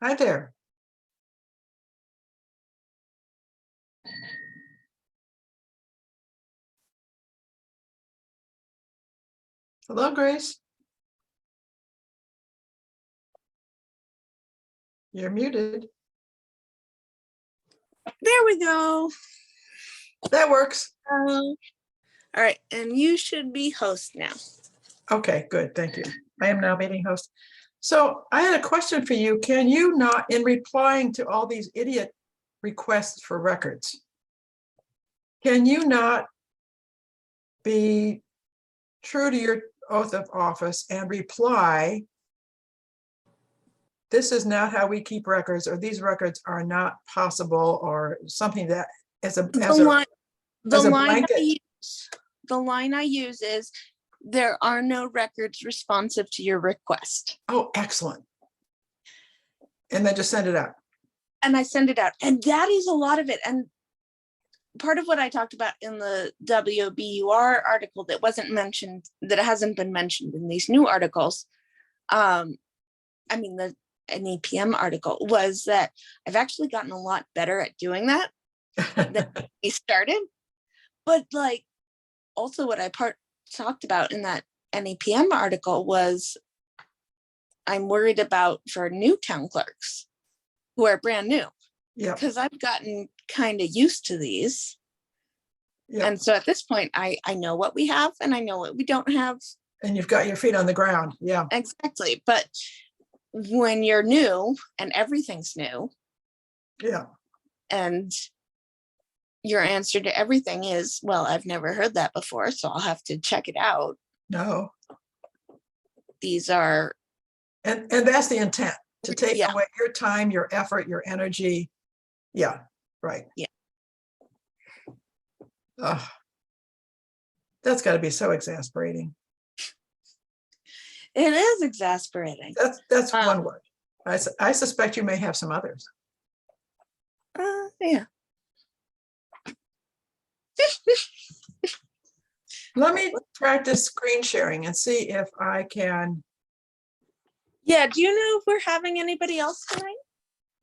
Hi there. Hello, Grace. You're muted. There we go. That works. All right, and you should be host now. Okay, good. Thank you. I am now meeting host. So I had a question for you. Can you not, in replying to all these idiot requests for records, can you not be true to your oath of office and reply, this is not how we keep records, or these records are not possible, or something that as a blanket? The line I use is, there are no records responsive to your request. Oh, excellent. And then just send it out. And I send it out. And that is a lot of it. And part of what I talked about in the WBUR article that wasn't mentioned, that hasn't been mentioned in these new articles, an EPM article, was that I've actually gotten a lot better at doing that than we started. But like, also what I talked about in that NEPM article was, I'm worried about for new town clerks who are brand new. Yeah. Because I've gotten kind of used to these. Yeah. And so at this point, I know what we have and I know what we don't have. And you've got your feet on the ground. Yeah. Exactly. But when you're new and everything's new. Yeah. And your answer to everything is, well, I've never heard that before, so I'll have to check it out. No. These are. And that's the intent, to take Yeah. away your time, your effort, your energy. Yeah. Right. Yeah. That's got to be so exasperating. It is exasperating. That's one word. I suspect you may have some others. Yeah. Let me practice screen sharing and see if I can. Yeah, do you know if we're having anybody else tonight?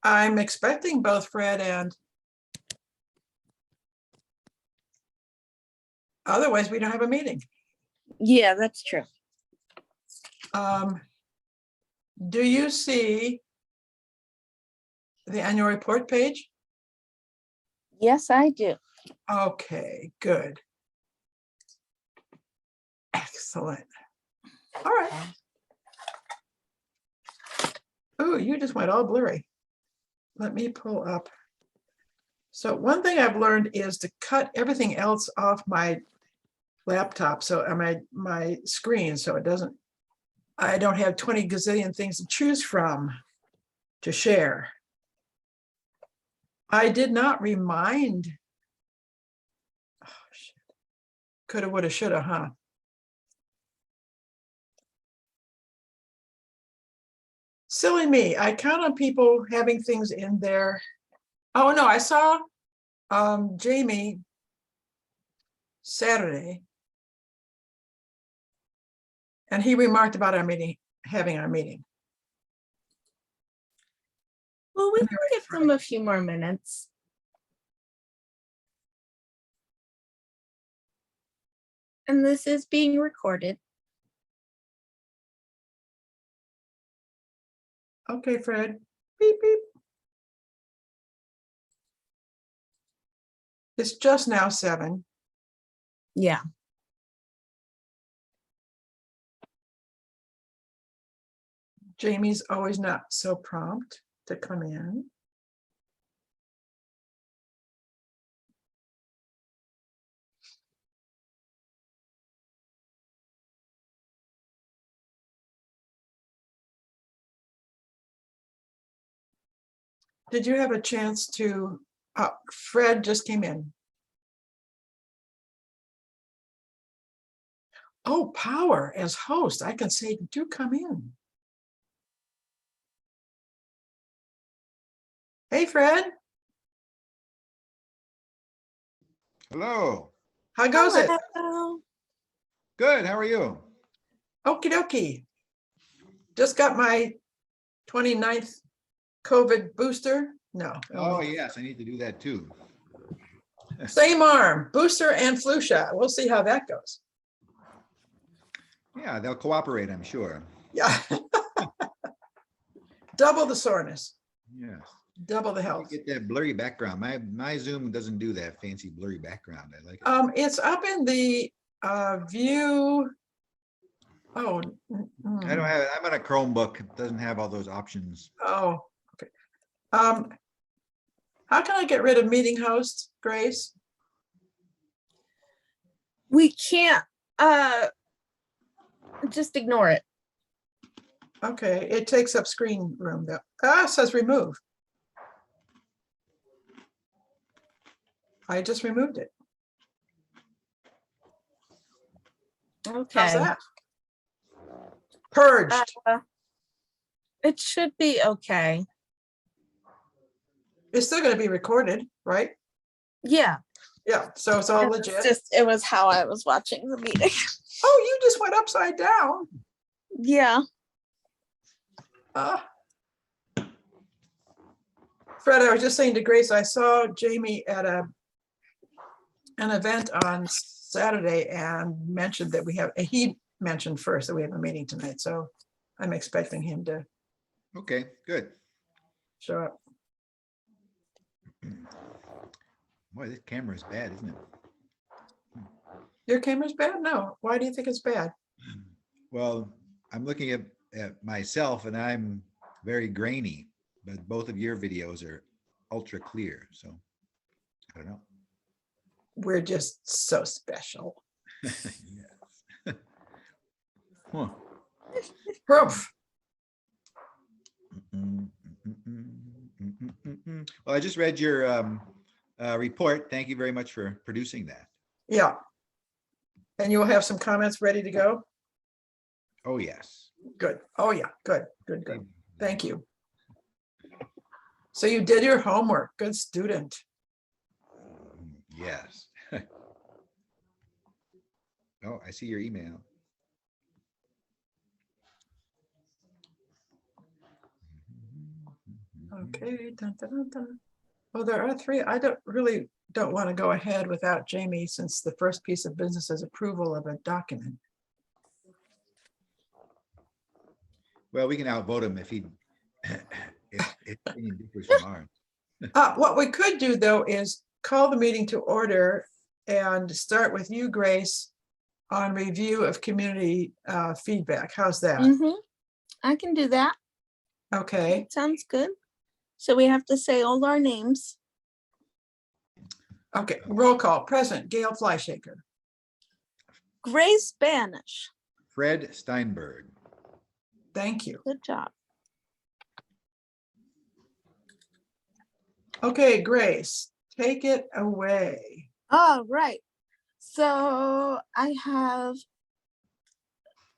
I'm expecting both Fred and. Otherwise, we don't have a meeting. Yeah, that's true. Do you see the annual report page? Yes, I do. Okay, good. Excellent. All right. Oh, you just went all blurry. Let me pull up. So one thing I've learned is to cut everything else off my laptop, so my screen, so it doesn't, I don't have 20 gazillion things to choose from to share. I did not remind. Oh, shit. Coulda, woulda, shoulda, huh? Silly me. I count on people having things in there. Oh no, I saw Jamie Saturday, and he remarked about our meeting, having our meeting. Well, we can give them a few more minutes. And this is being recorded. Okay, Fred. Beep, beep. It's just now 7. Yeah. Jamie's always not so prompt to come in. Did you have a chance to, Fred just came in. Oh, Power as host. I can say, do come in. Hey, Fred. Hello. How goes it? Hello. Good. How are you? Okie dokie. Just got my 29th COVID booster? No. Oh, yes, I need to do that too. Same arm, booster and flu shot. We'll see how that goes. Yeah, they'll cooperate, I'm sure. Yeah. Double the soreness, Yes. double the You health. get that blurry background. My Zoom doesn't do that fancy blurry background. I like it. It's up in the view. Oh, I don't have, I'm on a Chromebook. It doesn't have all those options. oh, okay. How can I get rid of meeting host, Grace? We can't, just ignore it. Okay, it takes up screen room though. Ah, it says remove. I just removed it. How's Okay. that? Purged. It should be okay. It's still gonna be recorded, right? Yeah. Yeah, so it's all It was legit. just, it was how I was watching the meeting. Oh, you just went upside down. Yeah. Fred, I was just saying to Grace, I saw Jamie at an event on Saturday and mentioned that he mentioned first that we have a meeting tonight, so I'm expecting him to Okay, good. show up. Boy, this camera is bad, isn't it? Your camera's bad? No. Why do you think it's bad? Well, I'm looking at myself and I'm very grainy, but both of your videos are ultra clear. So I don't know. We're just so special. Yes. Huh. Proof. Well, I just read your report. Thank you very much for producing that. Yeah. And you will have some comments ready to go? Oh, yes. Good. Oh, yeah. Good, good, good. Thank you. So you did your homework. Good student. Yes. Oh, I see your email. Okay. Dun, dun, dun, dun. Well, there are three. I don't want to go ahead without Jamie, since the first piece of business is approval of a document. Well, we can outvote him if he if he differs from ours. What we could do, though, is call the meeting to order and start with you, Grace, on review of community feedback. How's that? I can do that. Okay. Sounds good. So we have to say all our names. Okay. Roll call. Present. Gail Flyshaker. Grace Banish. Fred Steinberg. Thank you. Good job. Okay, Grace, take it away. All right. So I have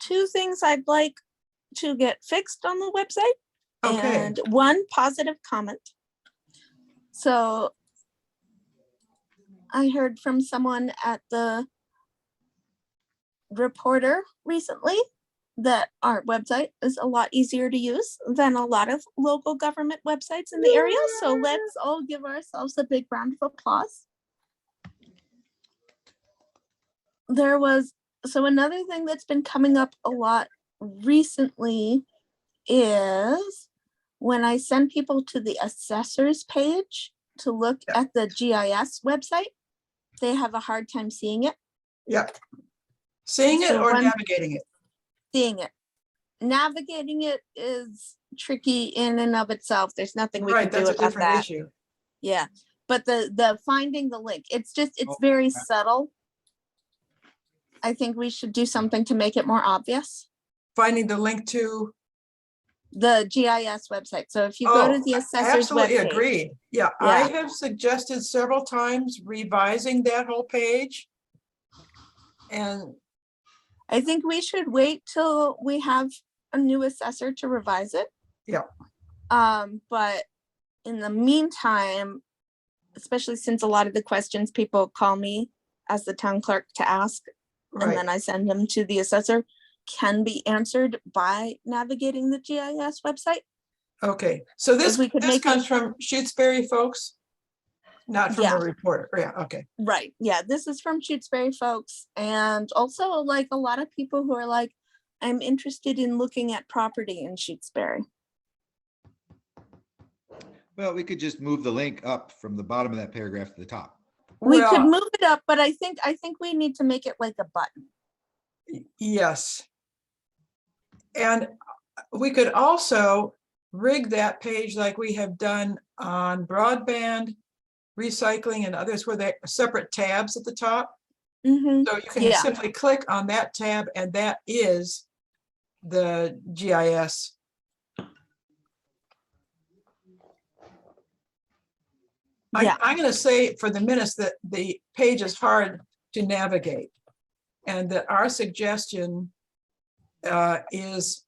two things I'd like to get fixed on the website, Okay. and one positive comment. So I heard from someone at the Reporter recently that our website is a lot easier to use than a lot of local government websites in the area. So let's all give ourselves a big round of applause. So another thing that's been coming up a lot recently is when I send people to the assessors page to look at the GIS website, they have a hard time seeing it. Yeah. Seeing it So or one- navigating it? Seeing it. Navigating it is tricky in and of itself. There's nothing we Right, can do that's a about different that. issue. Yeah, but the finding the link, it's very subtle. I think we should do something to make it more obvious. Finding the link to. The GIS website. So if you go to the assessor's Absolutely webpage. agreed. Yeah, I have suggested several times revising that whole page. And I think we should wait till we have a new assessor to revise it. Yeah. But in the meantime, especially since a lot of the questions people call me as the town clerk to ask, and then I send them to the assessor, can be answered by navigating the GIS website. Okay, so this, we could this make comes from Shutesbury folks? Not from Yeah. a reporter, yeah, okay. Right. Yeah. This is from Shutesbury folks. And also like a lot of people who are like, I'm interested in looking at property in Shutesbury. Well, we could just move the link up from the bottom of that paragraph to the top. We could Well, move it up, but I think we need to make it like a button. yes. And we could also rig that page like we have done on broadband, recycling and others where they're separate tabs at the top. Mhm. So you can Yeah. simply click on that tab and that is the GIS. Yeah. I'm going to say for the minutes that the page is hard to navigate and that our suggestion is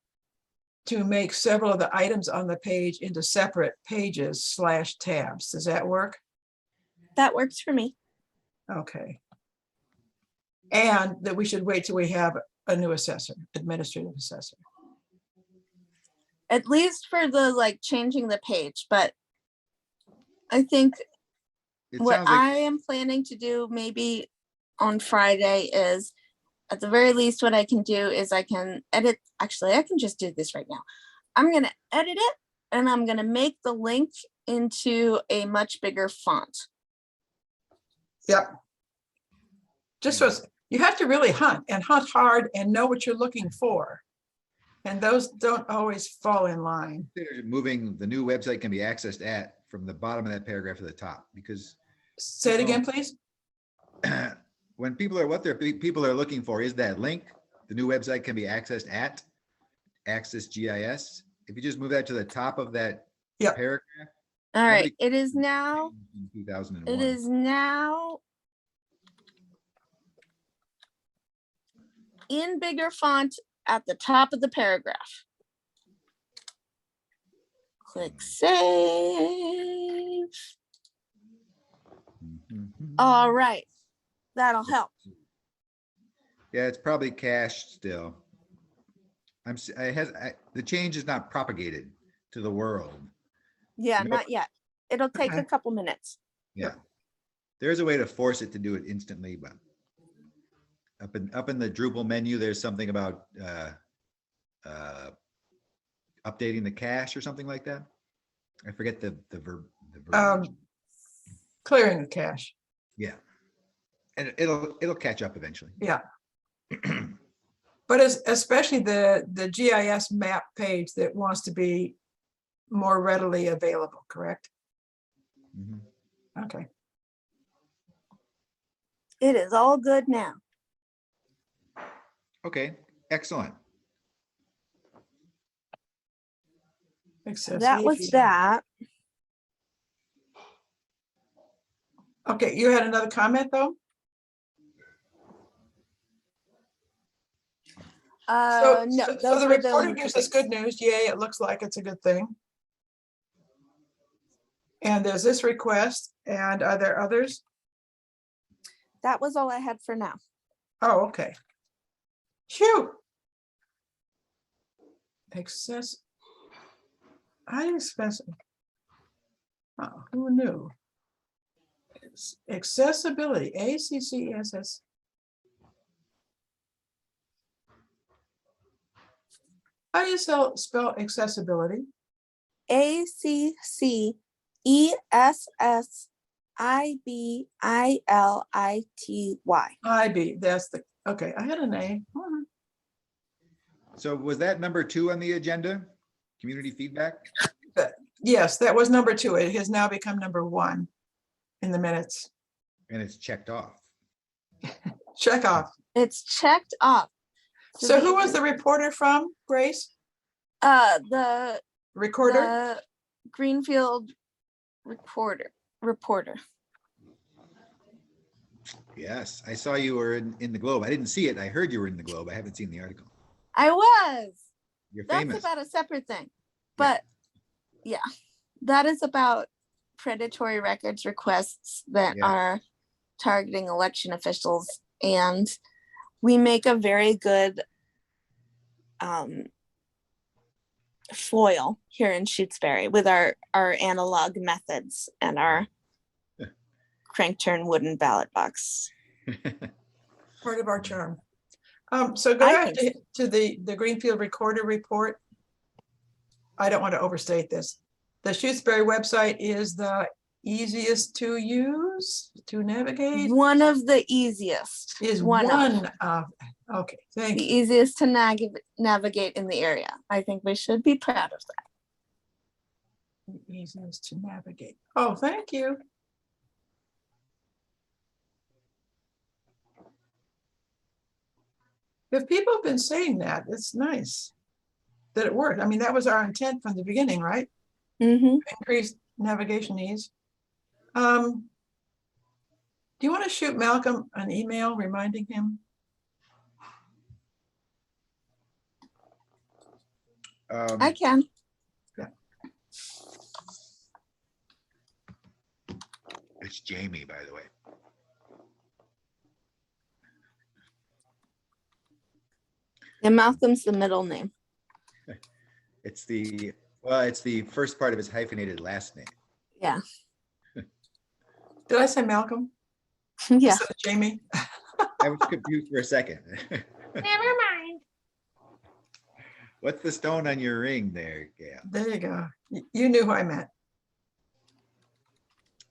to make several of the items on the page into separate pages / tabs. Does that work? That works for me. Okay. And that we should wait till we have a new assessor, administrative assessor. At least for the like changing the page, but I think It what sounds like, I am planning to do maybe on Friday is, at the very least, what I can do is I can edit. Actually, I can just do this right now. I'm going to edit it and I'm going to make the link into a much bigger font. Yep. Just so you have to really hunt and hunt hard and know what you're looking for. And those don't always fall in line. consider moving the new website can be accessed at from the bottom of that paragraph to the top, because Say it again, please. when people are, what people are looking for is that link. The new website can be accessed at Access GIS. If you just move that to the top of that Yep. paragraph. All right. Nobody- It is now. in 2001. It is now in bigger font at the top of the paragraph. Click save. Mhm. All right. That'll help. Yeah, it's probably cached still. The change is not propagated to the world. Yeah, You know- not yet. It'll take Okay. a couple minutes. Yeah. There's a way to force it to do it instantly, but up in the Drupal menu, there's something about updating the cache or something like that. I forget the verb. Clearing the cache. Yeah. And it'll catch up eventually. Yeah. But especially the GIS map page that wants to be more readily available, correct? Mhm. Okay. It is all good now. Okay, excellent. That was that. Okay, you had another comment though? No, So those the were reporter the gives us good news. Yay, it looks like it's a good thing. And there's this request, and are there others? That was all I had for now. Oh, okay. Phew. I didn't specify. Oh, who knew? It's accessibility, ACCSS. How do you spell accessibility? ACCESSIBILITY. IB, that's the, okay, I had an A. So was that number 2 on the agenda? Community feedback? Yes, that was number 2. It has now become number 1 in the minutes. And it's checked off. Check off. It's checked off. So who was the reporter from, Grace? The Recorder? The Greenfield reporter. Yes, I saw you were in the Globe. I didn't see it. I heard you were in the Globe. I haven't seen the article. I was. You're That's famous. about a separate thing. But yeah, that is about predatory records requests that Yeah. are targeting election officials. And we make a very good foil here in Shutesbury with our analog methods and our crank turn wooden ballot box. Part of our charm. So go I back think to the Greenfield Recorder report. I don't want to overstate this. The Shutesbury website is the easiest to use, to navigate, One of the easiest. is one one of of, okay, thank the you. easiest to navigate in the area. I think we should be proud of that. The easiest to navigate. Oh, thank you. If people have been saying that, it's nice that it worked. I mean, that was our intent from the beginning, right? Mm-hmm. Increased navigation ease. Do you want to shoot Malcolm an email reminding him? I can. It's Jamie, by the way. And Malcolm's the middle name. It's the first part of his hyphenated last name. Yeah. Did I say Malcolm? Yeah. Instead of Jamie? I was confused for a second. Never mind. What's the stone on your ring there, Gail? There you go. You knew who I meant.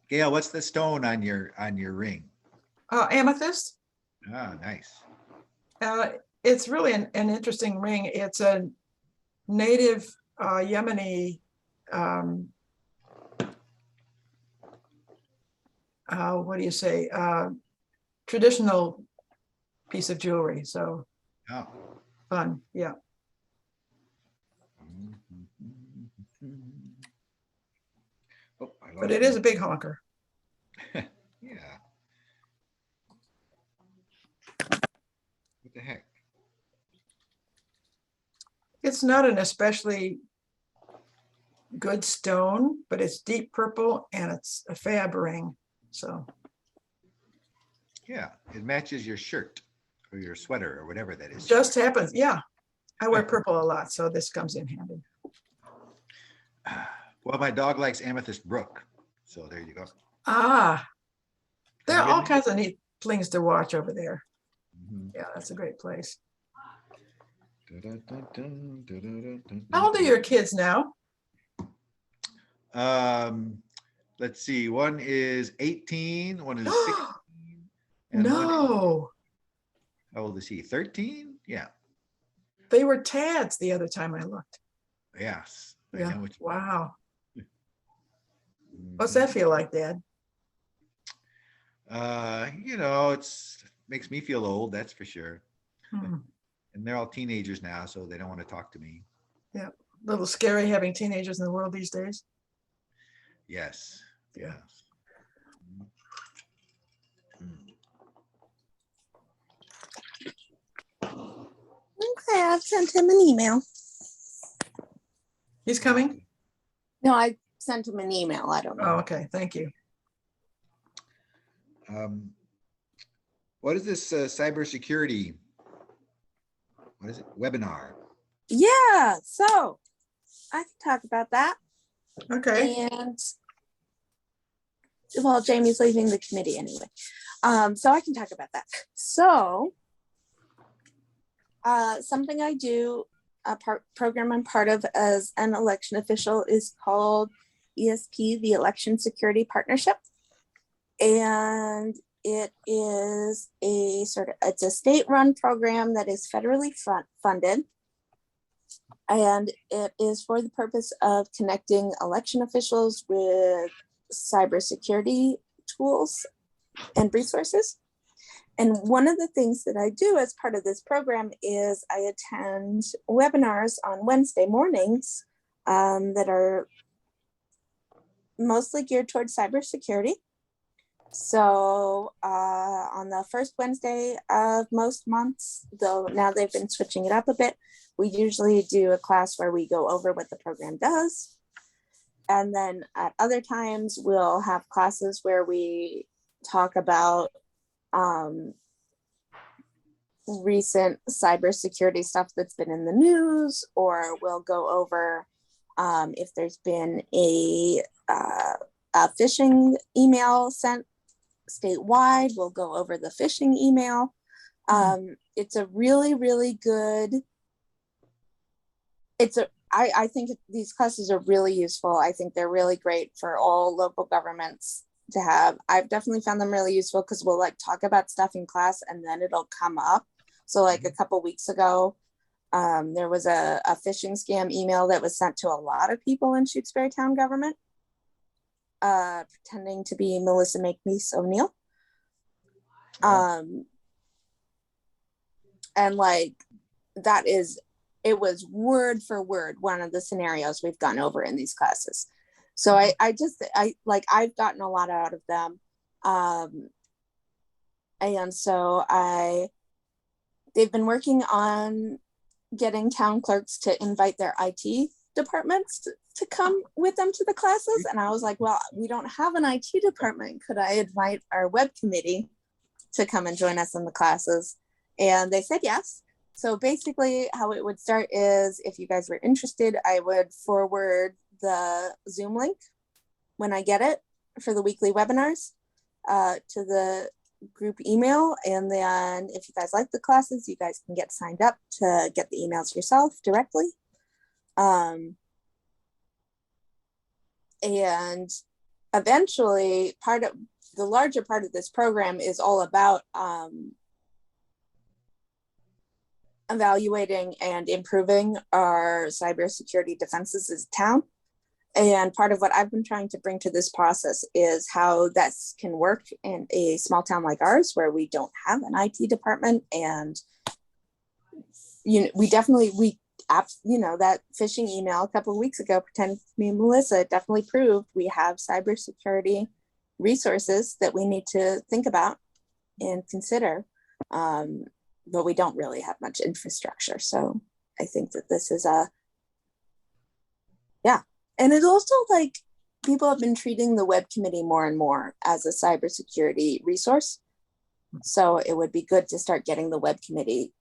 Gail, what's the stone on your ring? Amethyst. Ah, nice. It's really an interesting ring. It's a native Yemeni what do you say? Traditional piece of jewelry. So Oh. fun, yeah. Oh, But it is a big honker. Yeah. What the heck? It's not an especially good stone, but it's deep purple and it's a fab ring. So Yeah, it matches your shirt or your sweater or whatever that is. just happens. Yeah. I wear purple a lot, so this comes in handy. Well, my dog likes Amethyst Brook, so there you go. Ah, there Have are you all been kinds of neat things to watch over there. Mhm. Yeah, that's a great place. How old are your kids now? Let's see. One is 18, one is 16. and one is- No, how old is he? 13? Yeah. they were Tads the other time I looked. Yes. I Yeah, know what you- wow. Mhm. What's that feel like, Dad? It's makes me feel old, that's for sure. Hmm. And they're all teenagers now, so they don't want to talk to me. Yeah, a little scary having teenagers in the world these days. Yes. Yeah. Yes. Mm. Okay, I've sent him an email. He's coming? No, I sent him an email. I don't know. Oh, okay, thank you. What is this cybersecurity? What is it? Webinar. Yeah, so I can talk about that. Okay, And well, Jamie's leaving the committee anyway. So I can talk about that. So something I do, program I'm part of as an election official is called ESP, the Election Security Partnership. And it is it's a state-run program that is federally funded. And it is for the purpose of connecting election officials with cybersecurity tools and resources. And one of the things that I do as part of this program is I attend webinars on Wednesday mornings that are mostly geared towards cybersecurity. So on the first Wednesday of most months, though now they've been switching it up a bit, we usually do a class where we go over what the program does. And then at other times, we'll have classes where we talk about recent cybersecurity stuff that's been in the news, or we'll go over if there's been a phishing email sent statewide. We'll go over the phishing email. It's a really, really good, I think these classes are really useful. I think they're really great for all local governments to have. I've definitely found them really useful because we'll like talk about stuff in class and then it'll come up. So like a couple weeks ago, there was a phishing scam email that was sent to a lot of people in Shutesbury town government, pretending to be Melissa Makepeace O'Neill. And like, it was word for word one of the scenarios we've gone over in these classes. So I've gotten a lot out of them. And so they've been working on getting town clerks to invite their IT departments to come with them to the classes. And I was like, well, we don't have an IT department. Could I invite our web committee to come and join us in the classes? And they said yes. So basically how it would start is, if you guys were interested, I would forward the Zoom link when I get it for the weekly webinars to the group email. And then if you guys like the classes, you guys can get signed up to get the emails yourself directly. And eventually the larger part of this program is all about evaluating and improving our cybersecurity defenses as a town. And part of what I've been trying to bring to this process is how that can work in a small town like ours, where we don't have an IT department. And, that phishing email a couple of weeks ago, pretending to be Melissa, definitely proved we have cybersecurity resources that we need to think about and consider. But we don't really have much infrastructure. So I think that this is and it's also like people have been treating the web committee more and more as a cybersecurity resource. So it would be good to start getting the web committee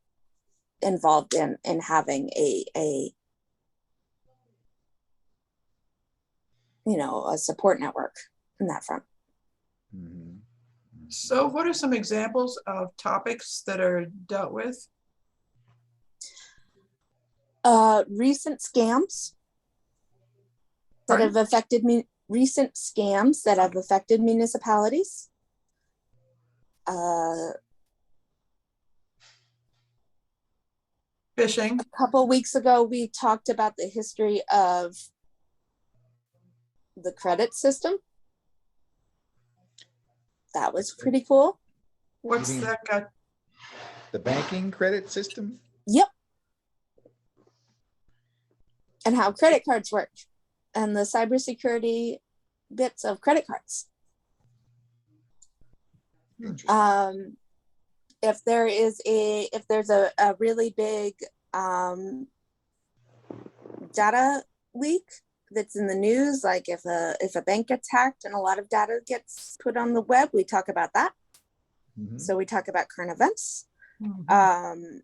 involved in having a support network in that front. Mm-hmm. So what are some examples of topics that are dealt with? Recent scams that have affected municipalities. Phishing. A couple weeks ago, we talked about the history of the credit system. That was pretty cool. What's that got? The banking credit system? Yep. And how credit cards work and the cybersecurity bits of credit cards. If there's a really big data leak that's in the news, like if a bank gets hacked and a lot of data gets put on the web, we talk about that. Mm-hmm. So we talk about current events. Mm-hmm.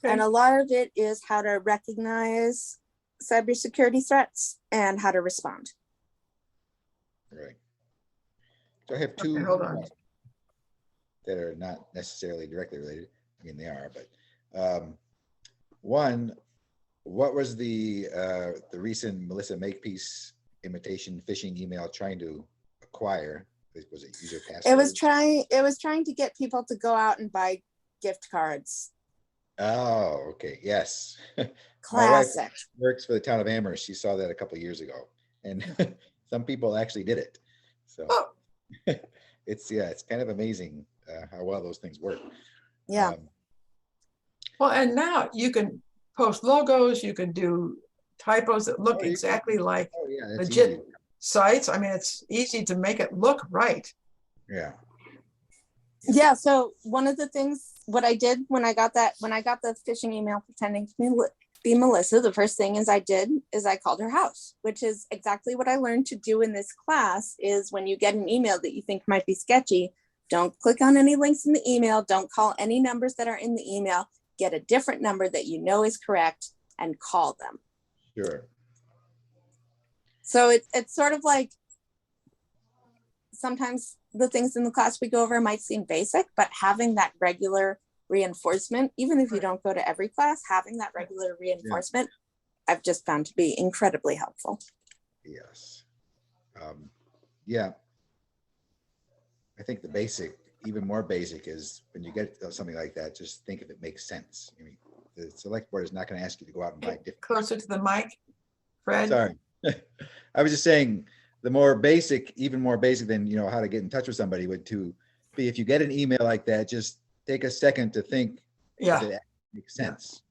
And a lot of it is how to recognize cybersecurity threats and how to respond. Right. So I have two that are not necessarily directly related. I mean, they are, but one, what was the recent Melissa Makepeace imitation phishing email trying to acquire? Was it user password? It was trying to get people to go out and buy gift cards. Oh, okay. Yes. Classic. My wife works for the town of Amherst. She saw that a couple of years ago, and some people actually did it. So it's kind of amazing how well those things work. Yeah. Well, and now you can post logos, you can do typos that look exactly like legit easy sites. I mean, it's easy to make it look right. Yeah. Yeah. So one of the things, what I did when I got the phishing email pretending to be Melissa, the first thing I called her house, which is exactly what I learned to do in this class. Is when you get an email that you think might be sketchy, Don't click on any links in the email. Don't call any numbers that are in the email. Get a different number that you know is correct and call them. Sure. So it's sort of like, sometimes the things in the class we go over might seem basic, but having that regular reinforcement, even if you don't go to every class, having that regular reinforcement, I've just found to be incredibly helpful. Yes. Yeah. I think the basic, even more basic, is when you get something like that, just think if it makes sense. I mean, the select board is not going to ask you to go out and buy different. Closer to the mic, Fred. Sorry. I was just saying the more basic, even more basic than, you know, how to get in touch with somebody would to be, if you get an email like that, just take a second to think if it makes sense.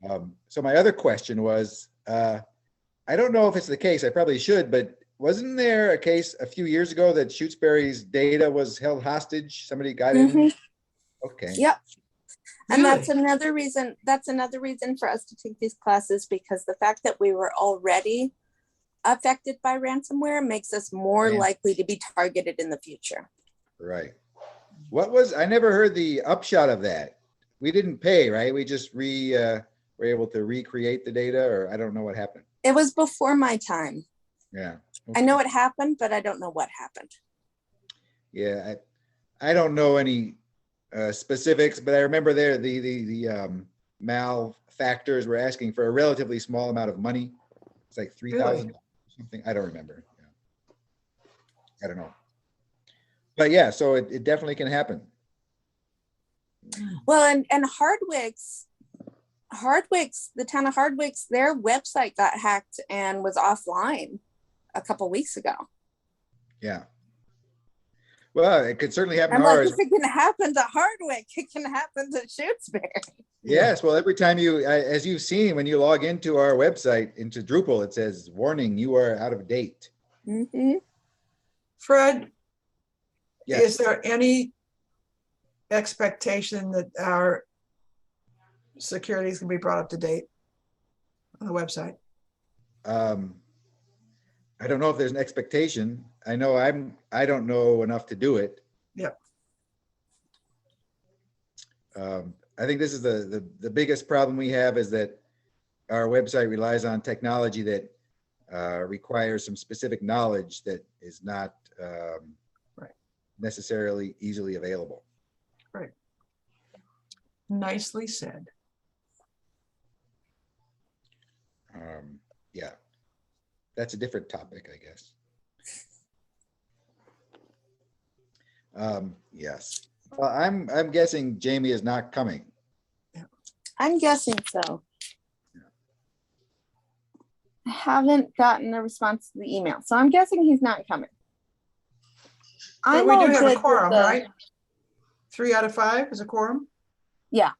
Yeah. So my other question was, I don't know if it's the case, I probably should, but wasn't there a case a few years ago that Shutesbury's data was held hostage? Somebody got in? Okay. Yep. And Really? that's another reason for us to take these classes, because the fact that we were already affected by ransomware makes us more likely to be targeted in the future. Right. I never heard the upshot of that. We didn't pay, right? We just were able to recreate the data, or I don't know what happened. It was before my time. Yeah. Okay. I know it happened, but I don't know what happened. Yeah. I don't know any specifics, but I remember there the malefactors were asking for a relatively small amount of money. It's like $3,000 something. I don't remember. Yeah. I don't know. But yeah, so it definitely can happen. Well, and Hardwick's, the town of Hardwick's, their website got hacked and was offline a couple weeks ago. Yeah. Well, it could certainly happen. I'm like, if it can happen to Hardwick, it can happen to Shutesbury. Yes. Well, every time as you've seen, when you log into our website, into Drupal, it says, warning, you are out of date. Mm-hmm. Fred, yes. Is there any expectation that our security is going to be brought up to date on the website? I don't know if there's an expectation. I know I don't know enough to do it. Yep. I think this is the biggest problem we have, is that our website relies on technology that requires some specific knowledge that is not necessarily easily available. Right. Nicely said. Yeah, that's a different topic, I guess. Yes. Well, I'm guessing Jamie is not coming. I'm guessing so. I haven't gotten a response to the email, so I'm guessing he's not coming. But we do have a quorum, right? 3 out of 5 is a quorum. Yeah.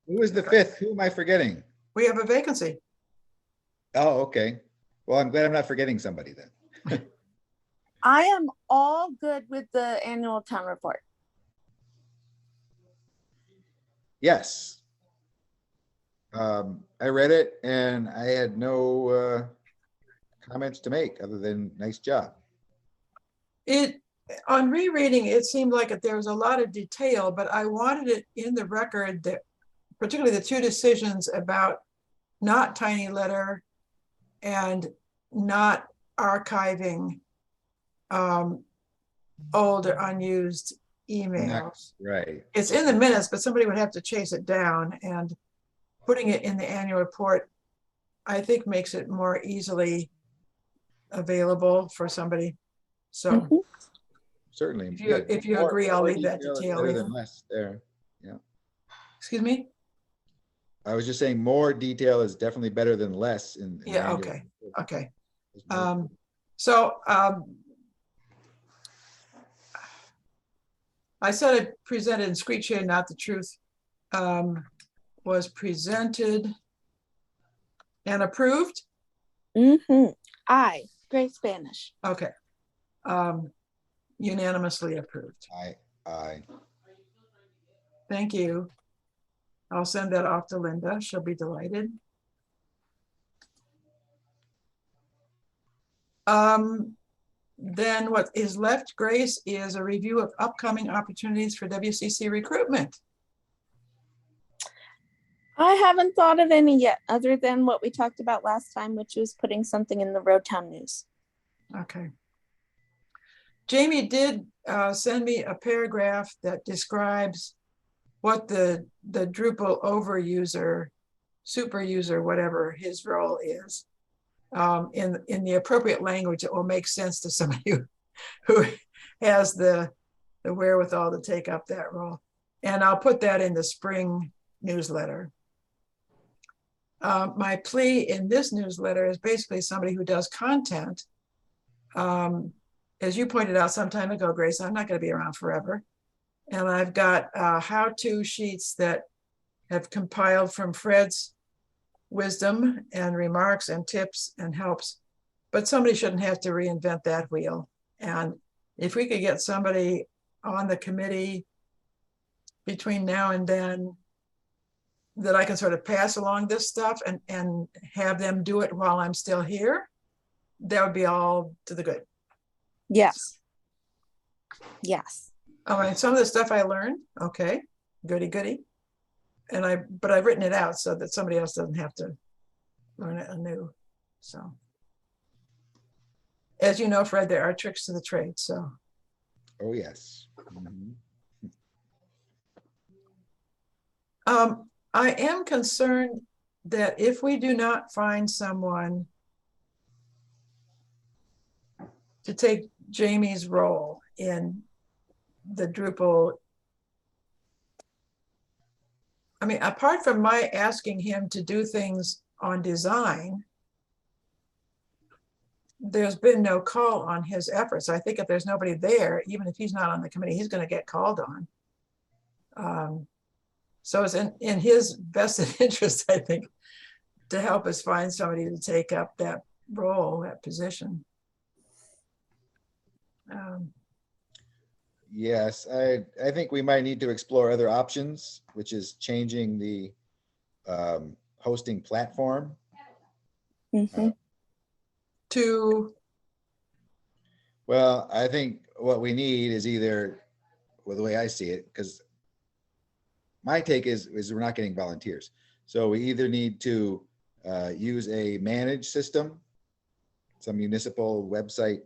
Who is the 5th? Who am I forgetting? We have a vacancy. Oh, okay. Well, I'm glad I'm not forgetting somebody then. I am all good with the annual town report. Yes. I read it and I had no comments to make other than nice job. On rereading, it seemed like there was a lot of detail, but I wanted it in the record, that particularly the 2 decisions about not tiny letter and not archiving old or unused emails. Right. It's in the minutes, but somebody would have to chase it down, and putting it in the annual report, I think, makes it more easily available for somebody. So certainly, if you agree, I'll leave that detail. Better than less there. Yeah. Excuse me? I was just saying more detail is definitely better than less. Yeah. Okay. Okay. I said I presented in Screechade, not the truth. Was presented and approved. Aye, great Spanish. Okay. Unanimously approved. Aye. Thank you. I'll send that off to Linda. She'll be delighted. then what is left, Grace, is a review of upcoming opportunities for WCC recruitment. I haven't thought of any yet, other than what we talked about last time, which was putting something in the Road Town News. Okay. Jamie did send me a paragraph that describes what the Drupal overuser, super user, whatever his role is, in the appropriate language that will make sense to somebody who has the wherewithal to take up that role. And I'll put that in the spring newsletter. My plea in this newsletter is basically somebody who does content. As you pointed out some time ago, Grace, I'm not going to be around forever. And I've got how-to sheets that have compiled from Fred's wisdom and remarks and tips and helps, but somebody shouldn't have to reinvent that wheel. And if we could get somebody on the committee between now and then that I can sort of pass along this stuff and have them do it while I'm still here, that would be all to the good. Yes. Yes. All right, some of the stuff I learned, okay, goody goody. But I've written it out so that somebody else doesn't have to learn it anew. So, as you know, Fred, there are tricks to the trade, so. Oh, yes. Mhm. I am concerned that if we do not find someone to take Jamie's role in the Drupal, I mean, apart from my asking him to do things on design, there's been no call on his efforts. I think if there's nobody there, even if he's not on the committee, he's going to get called on. So it's in his vested interest, I think, to help us find somebody to take up that role, that position. Yes, I think we might need to explore other options, which is changing the hosting platform. Mm-hmm. Well, I think what we need is either, well, the way I see it, because my take is we're not getting volunteers. So we either need to use a managed system, some municipal website.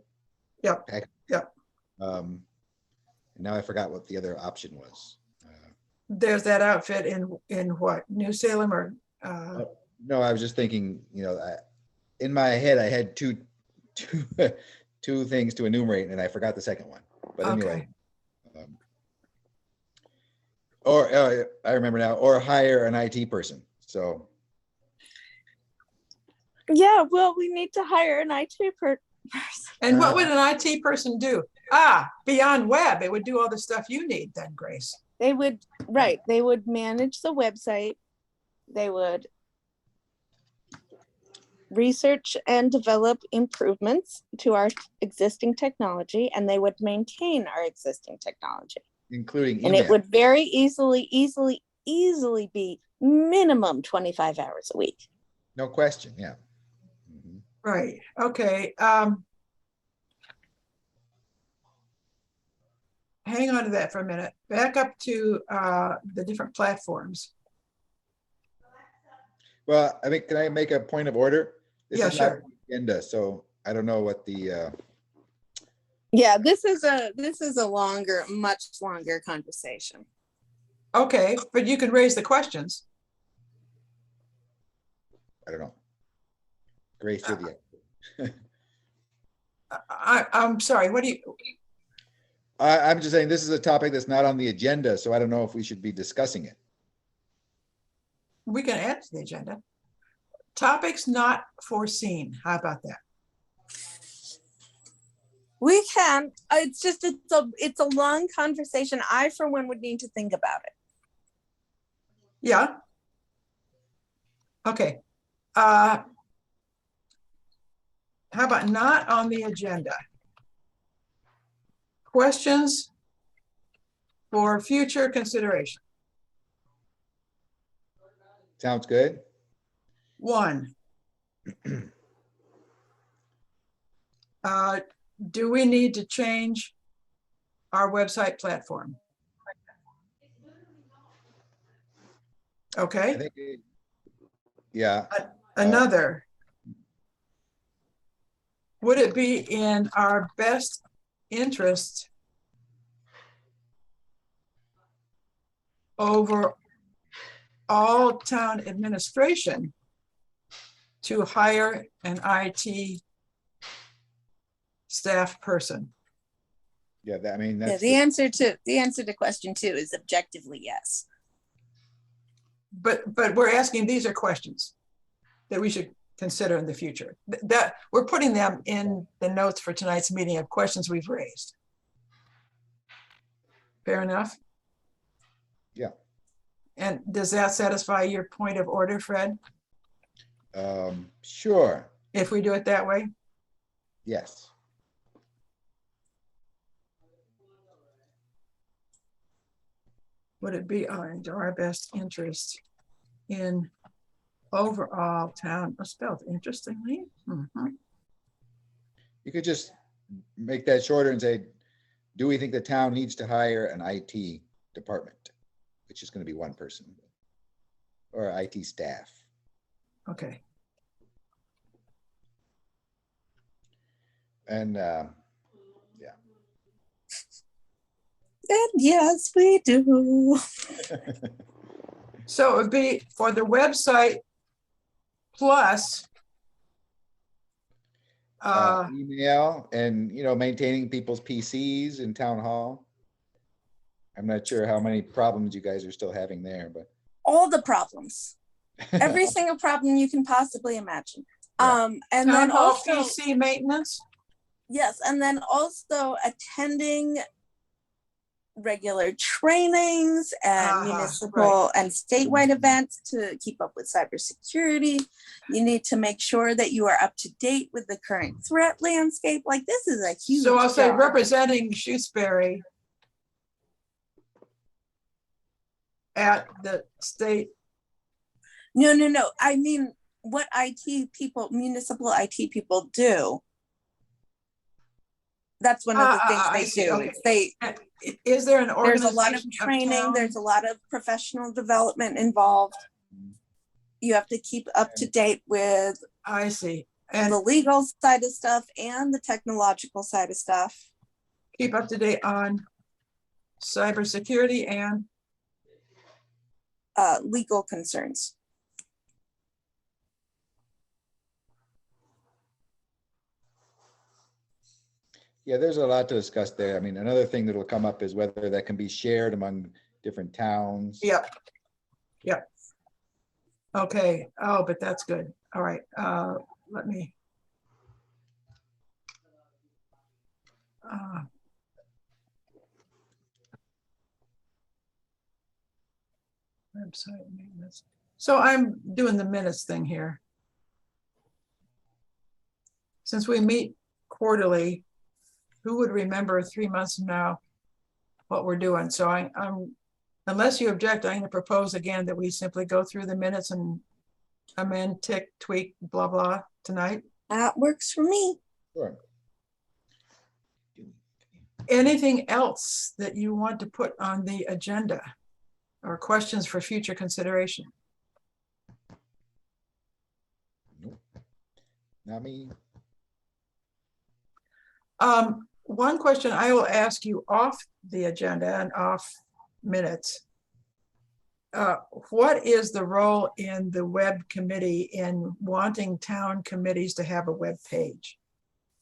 Yep. Yep. And now I forgot what the other option was. There's that outfit in what, New Salem or? No, I was just thinking, in my head, I had two things to enumerate, and I forgot the second one. But anyway, I remember now, or hire an IT person. So. Yeah, well, we need to hire an IT person. And what would an IT person do? Beyond web, it would do all the stuff you need then, Grace. They would, right. They would manage the website. They would research and develop improvements to our existing technology, and they would maintain our existing technology. Including email. And it would very easily be minimum 25 hours a week. No question, yeah. Mm-hmm. Right, okay. Hang on to that for a minute. Back up to the different platforms. Well, I mean, can I make a point of order? This Yeah, is sure. not the agenda, so I don't know what the. Yeah, this is a much longer conversation. Okay, but you can raise the questions. I don't know. Grace, you're the expert. I'm sorry, what do you? I'm just saying this is a topic that's not on the agenda, so I don't know if we should be discussing it. We can add to the agenda. Topics not foreseen. How about that? We can. It's just it's a long conversation. I, for one, would need to think about it. Yeah. Okay. How about not on the agenda? Questions for future consideration. Sounds good. 1. do we need to change our website platform? I Okay, think, yeah, another. Would it be in our best interest over all town administration to hire an IT staff person? yeah, I mean, Yeah, that's, the answer to question 2 is objectively yes. But we're asking, these are questions that we should consider in the future. That we're putting them in the notes for tonight's meeting of questions we've raised. Fair enough? yeah. And does that satisfy your point of order, Fred? Sure, If we do it that way? yes. Would it be to our best interest in overall town, spelled interestingly? Mhm. You could just make that shorter and say, do we think the town needs to hire an IT department? Which is going to be one person, or IT staff. Okay, And yeah, And yes, we do. so it would be for the website plus email and, maintaining people's PCs in town hall. I'm not sure how many problems you guys are still having there, but All the problems. Every single problem you can possibly imagine. Yeah. And town then hall also, PC maintenance. yes, and then also attending regular trainings and municipal and statewide events to keep up with cybersecurity. You need to make sure that you are up to date with the current threat landscape. Like, this is a huge So I'll say job. representing Shutesbury at the state. No. I mean, what IT people, municipal IT people do. That's one of the things they do. Okay. Is there an organization? There's a lot of training. There's a lot of professional development involved. You have to keep up to date with I see. the And legal side of stuff and the technological side of stuff. keep up to date on cybersecurity and Legal concerns. yeah, there's a lot to discuss there. I mean, another thing that will come up is whether that can be shared among different towns. Yep. Okay. Oh, but that's good. All right. Let me. Website maintenance. So I'm doing the minutes thing here. Since we meet quarterly, who would remember 3 months from now what we're doing? So I'm, unless you object, I'm going to propose again that we simply go through the minutes and amend, tick, tweak, blah, blah tonight. That works for me. Sure. Anything else that you want to put on the agenda or questions for future consideration? Nope. Not me. One question I will ask you off the agenda and off minutes. What is the role in the web committee in wanting town committees to have a web page?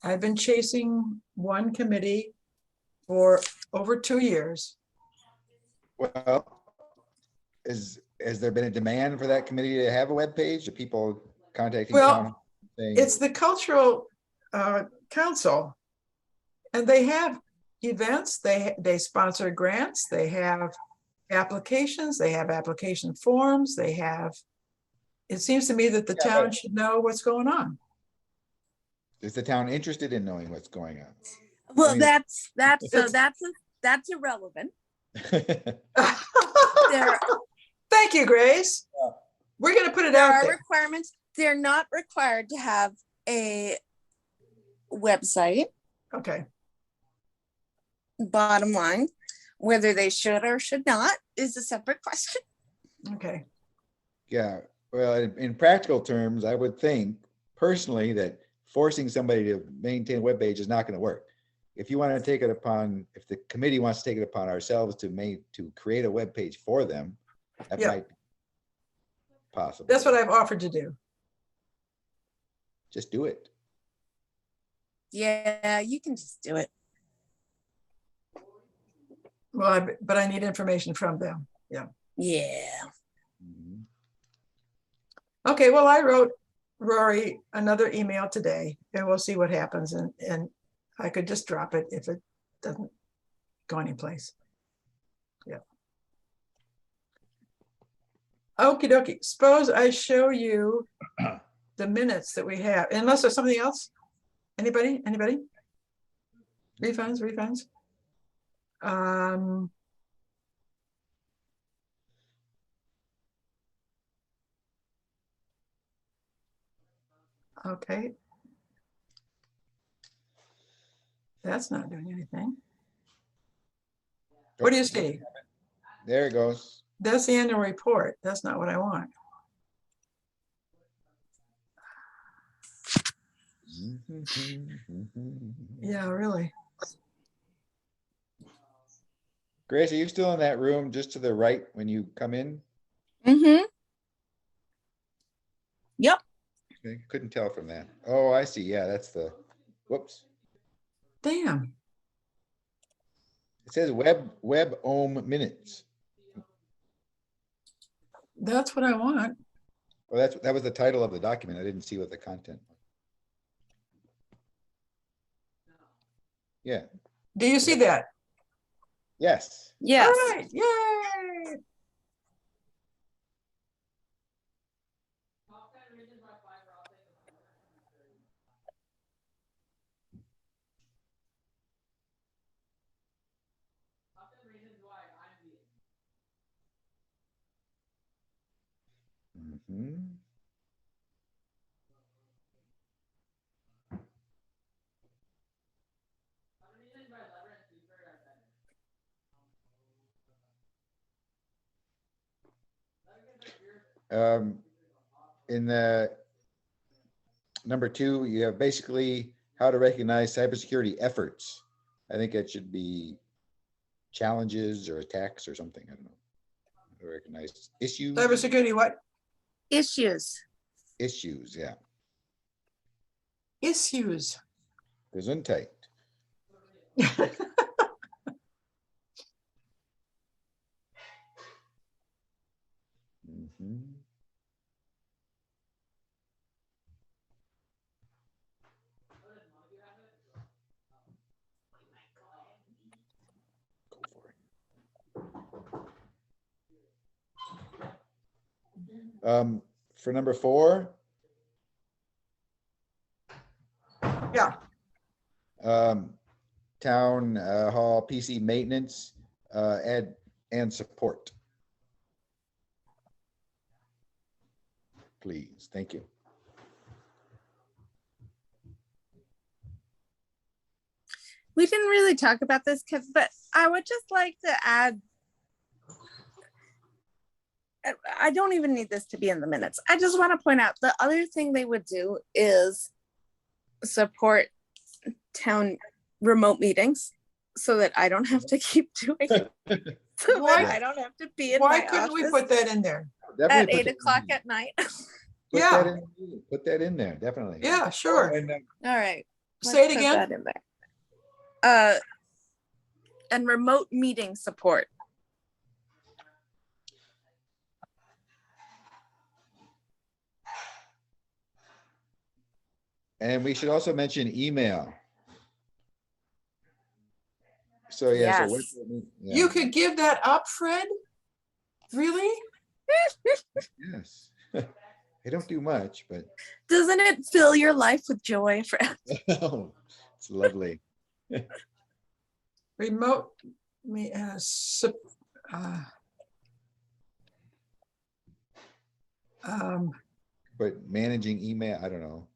I've been chasing one committee for over 2 years. Well, has there been a demand for that committee to have a web page? Are people contacting town? It's the cultural council, and they have events. They sponsor grants. They have applications. They have application forms. They have. It seems to me that the town should know what's going on. Is the town interested in knowing what's going on? Well, I mean, that's irrelevant. Thank you, Grace. We're going to put it There out are there. requirements. They're not required to have a website. Okay, Bottom line, whether they should or should not is a separate question. okay. Yeah, well, in practical terms, I would think personally that forcing somebody to maintain a web page is not going to work. If you want to take it upon, if the committee wants to take it upon ourselves to create a web page for them, that Yeah. might be possible. That's what I've offered to do. Just do it. Yeah, you can just do it. Well, but I need information from them. Yeah. Yeah. Mhm. Okay, well, I wrote Rory another email today and we'll see what happens. And I could just drop it if it doesn't go anyplace. Yeah. Okie dokie. Suppose I show you the minutes that we have, unless there's something else. Anybody? Refunds. Okay. That's not doing anything. What do you see? There it goes. That's the annual report. That's not what I want. Yeah, really. Grace, are you still in that room just to the right when you come in? Mm-hmm. Yep. I couldn't tell from that. Oh, I see. Yeah, that's the, whoops. Damn. It says web ohm minutes. That's what I want. Well, that was the title of the document. I didn't see what the content was. Yeah. Do you see that? Yes. Yes. All right. Yay. Mhm. In the number 2, you have basically how to recognize cybersecurity efforts. I think it should be challenges or attacks or something. I don't know. How to recognize issues. Cybersecurity, what? Issues. Issues, yeah. Issues. Gesundheit. Mhm. Go for it. For number 4, Yeah. Town hall PC maintenance, and support. Please, thank you. We didn't really talk about this, but I would just like to add, I don't even need this to be in the minutes. I just want to point out the other thing they would do is support town remote meetings so that I don't have to keep doing it. So Why- that I don't have to be in Why my couldn't we office put that in there? at Definitely 8 o'clock at night. Yeah. Put that in there, definitely. Yeah, sure. And, All right. Say it let's put again. that in there. And remote meeting support. and we should also mention email. So yeah, Yes. so yeah. You could give that up, Fred? Really? Yes. They don't do much, but Doesn't it fill your life with joy, Fred? it's lovely. Remote me But managing email, I don't know.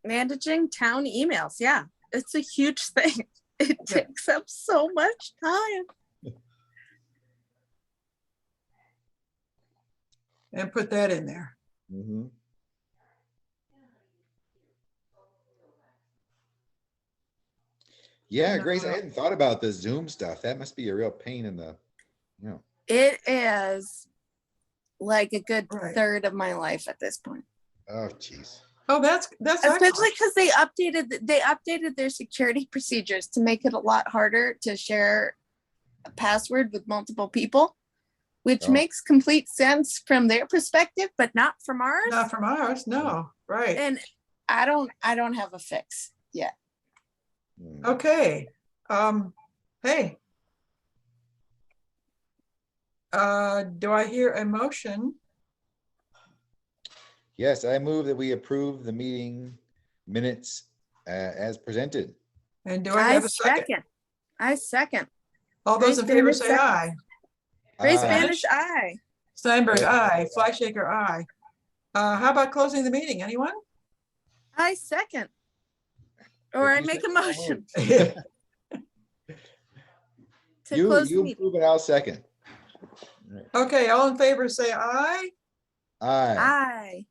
Managing town emails. Yeah, it's a huge thing. It Yeah. takes up so much time. And put that in there. Mhm. Yeah, Grace, I hadn't thought about the Zoom stuff. That must be a real pain in the, you know. It is like a good Right. third of my life at this point. Oh, geez. Oh, that's Especially excellent. because they updated their security procedures to make it a lot harder to share a password with multiple people, which Oh. makes complete sense from their perspective, but not from ours. Not from ours, no, right. And I don't have a fix yet. Hmm. Okay. Hey. Do I hear a motion? Yes, I move that we approve the meeting minutes as presented. And do I have a second? I second. All those in favor Grace say Banish aye. Grace Aye. Banish, aye. Steinberg, aye. Flyshaker, aye. How about closing the meeting? Anyone? I second. Or I make a motion Okay, to You close the meeting. approve it, I'll second. all in favor say aye. Aye. Aye.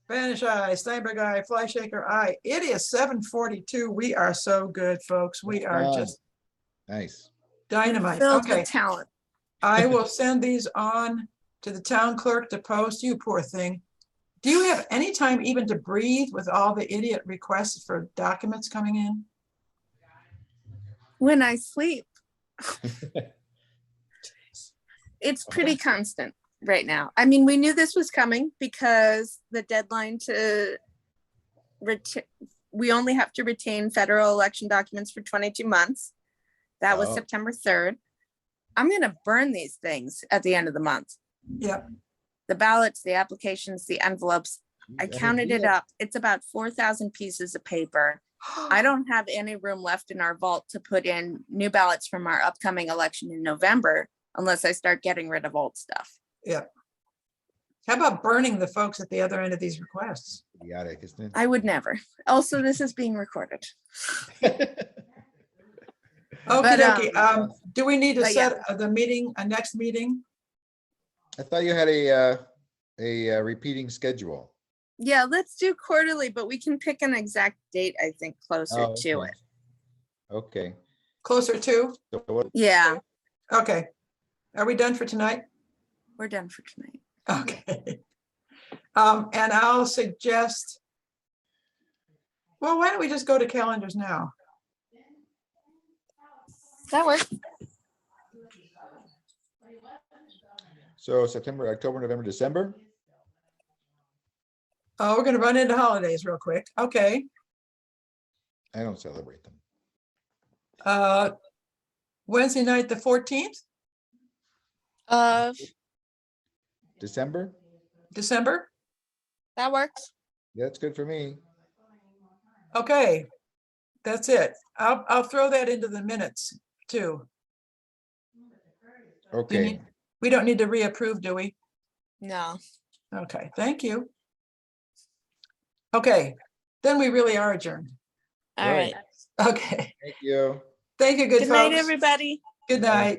Banish, aye. Steinberg, aye. Flyshaker, aye. It is 7:42. We are so good, folks. We are Done. just Nice. dynamite. Filled Okay. with talent. I will send these on to the town clerk to post. You poor thing. Do you have any time even to breathe with all the idiot requests for documents coming in? When I sleep, it's pretty constant right now. I mean, we knew this was coming because the deadline to we only have to retain federal election documents for 22 months. That was Oh. September 3rd. I'm going to burn these things at the end of the month. Yep. The ballots, the applications, the envelopes. I mean, counted it yeah. up. It's about 4,000 pieces of paper. I don't have any room left in our vault to put in new ballots from our upcoming election in November unless I start getting rid of old stuff. Yep. How about burning the folks at the other end of these requests? Idiotic, isn't I would never. Also, this is being recorded. it? Okay, But, dokie. Do we need to but yeah. set the meeting, a next meeting? I thought you had a repeating schedule. Yeah, let's do quarterly, but we can pick an exact date, I think, closer Oh, to okay. it. Okay. Closer to? So what, Yeah, Okay. Are we done for tonight? we're done for tonight. Okay. And I'll suggest, well, why don't we just go to calendars now? That works. so September, October, November, December? Oh, we're gonna run into holidays real quick. Okay. I don't celebrate them. Wednesday night, the 14th, December? December. That works. Yeah, that's good for me. Okay. That's it. I'll throw that into the minutes too. Okay. We don't need to reapprove, do we? No. Okay, thank you. Okay, then we really are adjourned. All right. Right. Okay, Thank you. thank you, good Good night, folks. everybody. Good night.